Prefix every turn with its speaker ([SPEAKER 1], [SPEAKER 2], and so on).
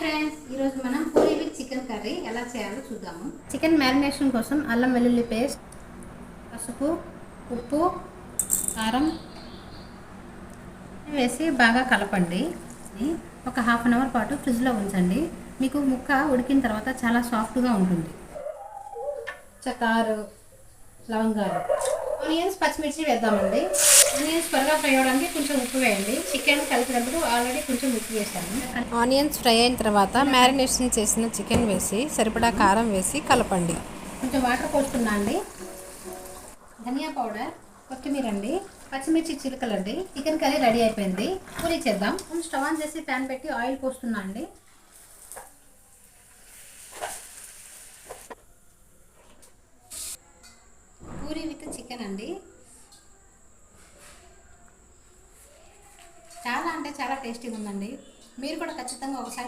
[SPEAKER 1] Friends, ఈరోజు మనం Puri with chicken curry ఎలా చేయాలో చూద్దాము. చికెన్ మ్యారినేషన్ కోసం అల్లం వెల్లుల్లి పేస్ట్, పసుపు, ఉప్పు, కారం వేసి బాగా కలపండి. ఒక హాఫ్ అన్ అవర్ పాటు ఫ్రిడ్జ్లో ఉంచండి. మీకు ముక్క ఉడికిన తర్వాత చాలా సాఫ్ట్గా ఉంటుంది. చక్కారు, లవంగాలు, ఆనియన్స్, పచ్చిమిర్చి వేద్దామండి. ఆనియన్స్ త్వరగా ఫ్రై అవ్వడానికి కొంచెం ఉప్పు వేయండి. చికెన్ కలిపినప్పుడు ఆల్రెడీ కొంచెం ఉప్పు వేసాను.
[SPEAKER 2] ఆనియన్స్ ఫ్రై అయిన తర్వాత మ్యారినేషన్ చేసిన చికెన్ వేసి సరిపడా కారం వేసి కలపండి.
[SPEAKER 1] కొంచెం వాటర్ పోస్తున్నా అండి. ధనియా పౌడర్, కొత్తిమీర అండి, పచ్చిమిర్చి చిలుకలండి. చికెన్ కర్రీ రెడీ అయిపోయింది. పూరీ చేద్దాం. స్టవ్ ఆన్ చేసి ప్యాన్ పెట్టి ఆయిల్ పోస్తున్నా అండి. పూరీ విత్ చికెన్ అండి. చాలా అంటే చాలా టేస్టీగా ఉందండి. మీరు కూడా ఖచ్చితంగా ఒకసారి